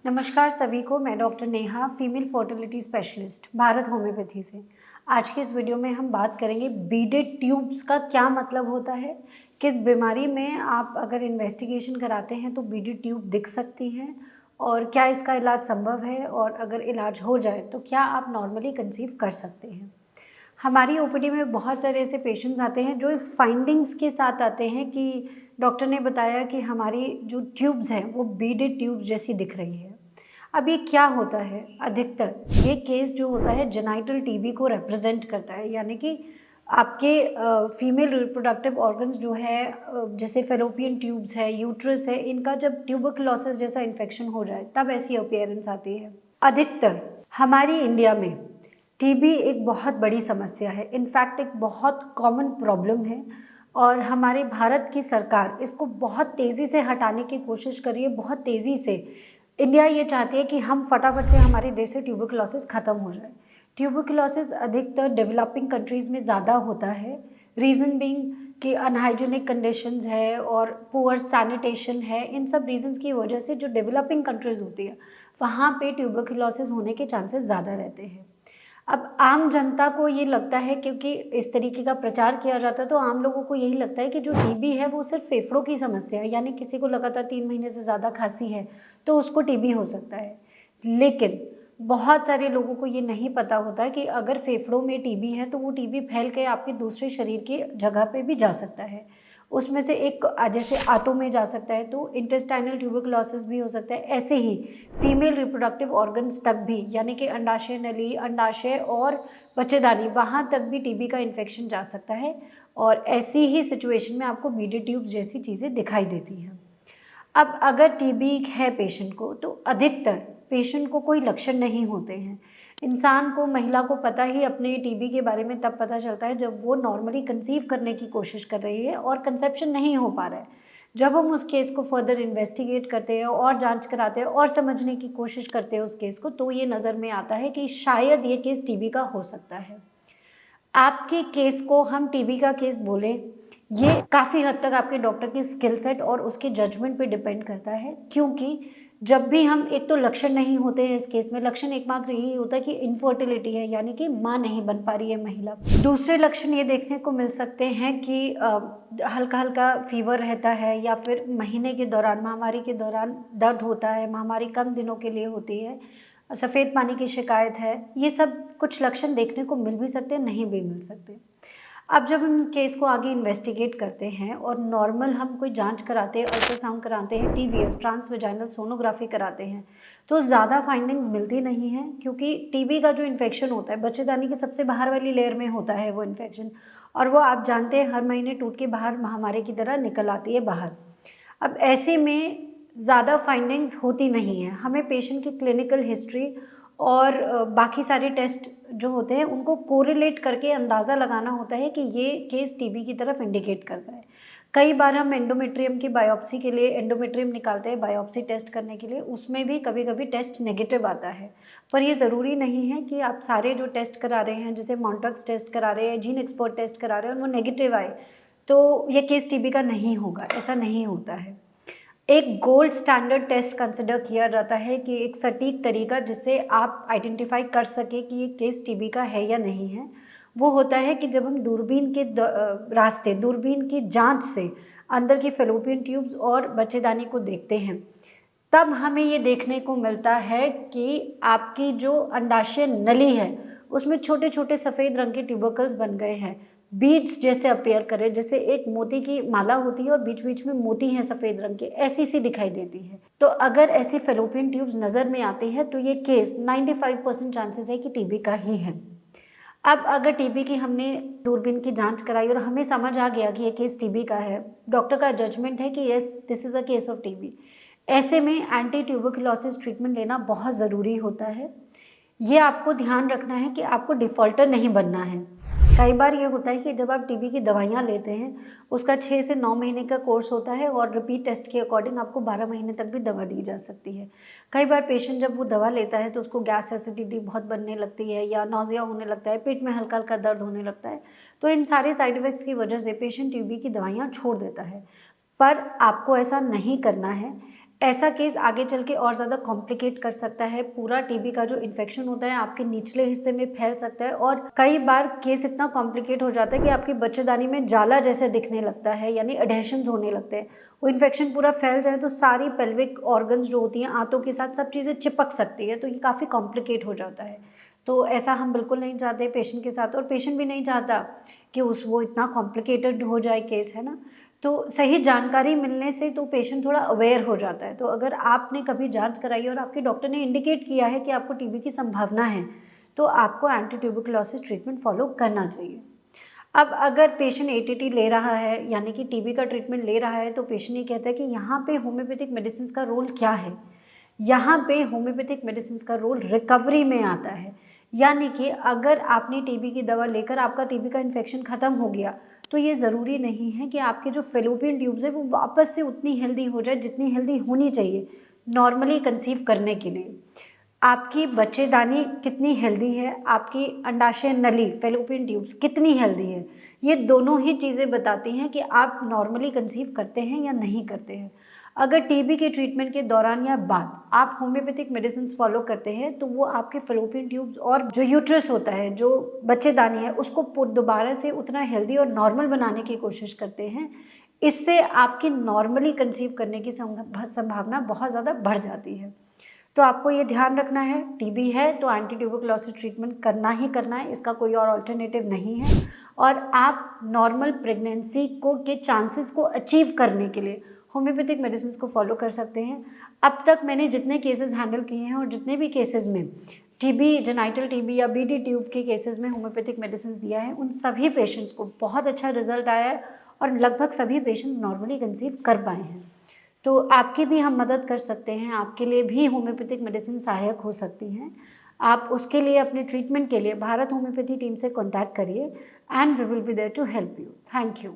नमस्कार सभी को। मैं doctor Neha, female fertility specialist, Bharat homeopathy से। आज के इस वीडियो में हम बात करेंगे बीडेड ट्यूब्स का क्या मतलब होता है, किस बीमारी में आप अगर इन्वेस्टिगेशन कराते हैं तो बीडेड ट्यूब दिख सकती हैं और क्या इसका इलाज संभव है, और अगर इलाज हो जाए तो क्या आप नॉर्मली कंसीव कर सकते हैं। हमारी ओपीडी में बहुत सारे ऐसे पेशेंट्स आते हैं जो इस फाइंडिंग्स के साथ आते हैं कि डॉक्टर ने बताया कि हमारी जो ट्यूब्स हैं वो बीडेड ट्यूब्स जैसी दिख रही है। अब ये क्या होता है? अधिकतर ये केस जो होता है जेनाइटल टीबी को रिप्रेजेंट करता है, यानी कि आपके फीमेल रिप्रोडक्टिव ऑर्गन्स जो है, जैसे फेलोपियन ट्यूब्स है, यूट्रस है, इनका जब ट्यूबरकुलोसिस जैसा इन्फेक्शन हो जाए तब ऐसी अपीयरेंस आती है। अधिकतर हमारी इंडिया में टीबी एक बहुत बड़ी समस्या है, इनफैक्ट एक बहुत कॉमन प्रॉब्लम है, और हमारे भारत की सरकार इसको बहुत तेज़ी से हटाने की कोशिश कर रही है। बहुत तेज़ी से इंडिया ये चाहती है कि हम फटाफट से हमारे देश से ट्यूबरकुलोसिस ख़त्म हो जाए। ट्यूबरकुलोसिस अधिकतर डेवलपिंग कंट्रीज़ में ज़्यादा होता है, रीज़न बीइंग कि अनहाइजीनिक कंडीशंस है और पुअर सैनिटेशन है। इन सब रीजंस की वजह से जो डेवलपिंग कंट्रीज़ होती है वहाँ पे ट्यूबरकुलोसिस होने के चांसेस ज़्यादा रहते हैं। अब आम जनता को ये लगता है, क्योंकि इस तरीके का प्रचार किया जाता है, तो आम लोगों को यही लगता है कि जो टीबी है वो सिर्फ फेफड़ों की समस्या है, यानी किसी को लगातार 3 महीने से ज़्यादा खांसी है तो उसको टीबी हो सकता है। लेकिन बहुत सारे लोगों को ये नहीं पता होता कि अगर फेफड़ों में टीबी है तो वो टीबी फैल के आपके दूसरे शरीर की जगह पे भी जा सकता है। उसमें से एक जैसे आंतों में जा सकता है तो इंटेस्टाइनल ट्यूबरकुलोसिस भी हो सकता है। ऐसे ही फीमेल रिप्रोडक्टिव ऑर्गन्स तक भी, यानी कि अंडाशय नली, अंडाशय और बच्चेदानी, वहाँ तक भी टीबी का इन्फेक्शन जा सकता है, और ऐसी ही सिचुएशन में आपको बीडेड ट्यूब्स जैसी चीज़ें दिखाई देती हैं। अब अगर टीबी है पेशेंट को तो अधिकतर पेशेंट को कोई लक्षण नहीं होते हैं। इंसान को, महिला को पता ही अपने टीबी के बारे में तब पता चलता है जब वो नॉर्मली कंसीव करने की कोशिश कर रही है और कंसेप्शन नहीं हो पा रहा है। जब हम उस केस को फर्दर इन्वेस्टिगेट करते हैं और जांच कराते हैं और समझने की कोशिश करते हैं उस केस को, तो ये नज़र में आता है कि शायद ये केस टीबी का हो सकता है। आपके केस को हम टीबी का केस बोलें, ये काफ़ी हद तक आपके डॉक्टर की स्किल सेट और उसके जजमेंट पे डिपेंड करता है, क्योंकि जब भी हम, एक तो लक्षण नहीं होते हैं इस केस में, लक्षण एकमात्र यही होता है कि इनफर्टिलिटी है, यानी कि माँ नहीं बन पा रही है महिला। दूसरे लक्षण ये देखने को मिल सकते हैं कि हल्का हल्का फीवर रहता है, या फिर महीने के दौरान, महामारी के दौरान दर्द होता है, महामारी कम दिनों के लिए होती है, सफ़ेद पानी की शिकायत है। ये सब कुछ लक्षण देखने को मिल भी सकते हैं, नहीं भी मिल सकते। अब जब हम केस को आगे इन्वेस्टिगेट करते हैं और नॉर्मल हम कोई जांच कराते हैं, अल्ट्रासाउंड कराते हैं, टीवीएस ट्रांसवेजाइनल सोनोग्राफी कराते हैं, तो ज़्यादा फाइंडिंग्स मिलती नहीं हैं, क्योंकि टीबी का जो इन्फेक्शन होता है बच्चेदानी की सबसे बाहर वाली लेयर में होता है वो इन्फेक्शन, और वो आप जानते हैं हर महीने टूट के बाहर महामारी की तरह निकल आती है बाहर। अब ऐसे में ज़्यादा फाइंडिंग्स होती नहीं हैं। हमें पेशेंट की क्लिनिकल हिस्ट्री और बाकी सारे टेस्ट जो होते हैं उनको कोरिलेट करके अंदाज़ा लगाना होता है कि ये केस टीबी की तरफ इंडिकेट करता है। कई बार हम एंडोमेट्रियम की बायोप्सी के लिए एंडोमेट्रियम निकालते हैं बायोप्सी टेस्ट करने के लिए, उसमें भी कभी कभी टेस्ट नेगेटिव आता है। पर ये ज़रूरी नहीं है कि आप सारे जो टेस्ट करा रहे हैं, जैसे मॉन्टक्स टेस्ट करा रहे हैं, जीन एक्सपर्ट टेस्ट करा रहे हैं, और वो नेगेटिव आए तो ये केस टीबी का नहीं होगा, ऐसा नहीं होता है। एक गोल्ड स्टैंडर्ड टेस्ट कंसिडर किया जाता है कि एक सटीक तरीका जिससे आप आइडेंटिफाई कर सके कि ये केस टीबी का है या नहीं है, वो होता है कि जब हम दूरबीन के रास्ते, दूरबीन की जांच से अंदर की फेलोपियन ट्यूब्स और बच्चेदानी को देखते हैं, तब हमें ये देखने को मिलता है कि आपकी जो अंडाशय नली है उसमें छोटे छोटे सफ़ेद रंग के ट्यूबरकल्स बन गए हैं, बीड्स जैसे अपीयर करे, जैसे एक मोती की माला होती है और बीच बीच में मोती हैं सफ़ेद रंग के, ऐसी सी दिखाई देती है। तो अगर ऐसी फेलोपियन ट्यूब्स नज़र में आती है तो ये केस 95% चांसेस है कि टीबी का ही है। अब अगर टीबी की हमने दूरबीन की जांच कराई और हमें समझ आ गया कि ये केस टीबी का है, डॉक्टर का जजमेंट है कि yes this is a case of TB, ऐसे में एंटी ट्यूबरकुलोसिस ट्रीटमेंट लेना बहुत ज़रूरी होता है। ये आपको ध्यान रखना है कि आपको डिफ़ॉल्टर नहीं बनना है। कई बार ये होता है कि जब आप टीबी की दवाइयाँ लेते हैं, उसका 6 से 9 महीने का कोर्स होता है और रिपीट टेस्ट के अकॉर्डिंग आपको 12 महीने तक भी दवा दी जा सकती है। कई बार पेशेंट जब वो दवा लेता है तो उसको गैस एसिडिटी बहुत बनने लगती है, या नौज़िया होने लगता है, पेट में हल्का-हल्का दर्द होने लगता है। तो इन सारे साइड इफ़ेक्ट्स की वजह से पेशेंट टीबी की दवाइयाँ छोड़ देता है। पर आपको ऐसा नहीं करना है। ऐसा केस आगे चल के और ज़्यादा कॉम्प्लिकेट कर सकता है। पूरा टीबी का जो इन्फेक्शन होता है आपके निचले हिस्से में फैल सकता है और कई बार केस इतना कॉम्प्लिकेट हो जाता है कि आपकी बच्चेदानी में जाला जैसे दिखने लगता है, यानी एडहेशंस होने लगते हैं। वो इन्फेक्शन पूरा फैल जाए तो सारी पेल्विक ऑर्गन्स जो होती हैं आंतों के साथ सब चीज़ें चिपक सकती है, तो ये काफ़ी कॉम्प्लिकेट हो जाता है। तो ऐसा हम बिल्कुल नहीं चाहते पेशेंट के साथ, और पेशेंट भी नहीं चाहता कि वो इतना कॉम्प्लिकेटेड हो जाए केस, है ना। तो सही जानकारी मिलने से तो पेशेंट थोड़ा अवेयर हो जाता है। तो अगर आपने कभी जांच कराई और आपके डॉक्टर ने इंडिकेट किया है कि आपको टीबी की संभावना है, तो आपको एंटी ट्यूबरकुलोसिस ट्रीटमेंट फॉलो करना चाहिए। अब अगर पेशेंट एटीटी ले रहा है, यानी कि टीबी का ट्रीटमेंट ले रहा है, तो पेशेंट ये कहता है कि यहाँ पे होम्योपैथिक मेडिसिन का रोल क्या है। यहाँ पे होम्योपैथिक मेडिसिन का रोल रिकवरी में आता है, यानी कि अगर आपने टीबी की दवा लेकर आपका टीबी का इन्फेक्शन ख़त्म हो गया, तो ये ज़रूरी नहीं है कि आपके जो फेलोपियन ट्यूब्स है वो वापस से उतनी हेल्दी हो जाए जितनी हेल्दी होनी चाहिए नॉर्मली कंसीव करने के लिए। आपकी बच्चेदानी कितनी हेल्दी है, आपकी अंडाशय नली फेलोपियन ट्यूब्स कितनी हेल्दी है, ये दोनों ही चीज़ें बताती हैं कि आप नॉर्मली कंसीव करते हैं या नहीं करते हैं। अगर टीबी के ट्रीटमेंट के दौरान या बाद आप होम्योपैथिक मेडिसिन फॉलो करते हैं, तो वो आपके फेलोपियन ट्यूब्स और जो यूट्रस होता है, जो बच्चेदानी है, उसको दोबारा से उतना हेल्दी और नॉर्मल बनाने की कोशिश करते हैं। इससे आपकी नॉर्मली कंसीव करने की संभावना बहुत ज़्यादा बढ़ जाती है। तो आपको ये ध्यान रखना है, टीबी है तो एंटी ट्यूबरकुलोसिस ट्रीटमेंट करना ही करना है, इसका कोई और अल्टरनेटिव नहीं है। और आप नॉर्मल प्रेगनेंसी के चांसेस को अचीव करने के लिए होम्योपैथिक मेडिसिन को फॉलो कर सकते हैं। अब तक मैंने जितने केसेस हैंडल किए हैं और जितने भी केसेस में टीबी, जेनाइटल टीबी या बीडी ट्यूब के केसेस में होम्योपैथिक मेडिसिन दिया है, उन सभी पेशेंट्स को बहुत अच्छा रिजल्ट आया है और लगभग सभी पेशेंट्स नॉर्मली कंसीव कर पाए हैं। तो आपकी भी हम मदद कर सकते हैं, आपके लिए भी होम्योपैथिक मेडिसिन सहायक हो सकती हैं। आप उसके लिए अपने ट्रीटमेंट के लिए भारत होम्योपैथी टीम से कॉन्टैक्ट करिए and we will be there to help you. Thank you.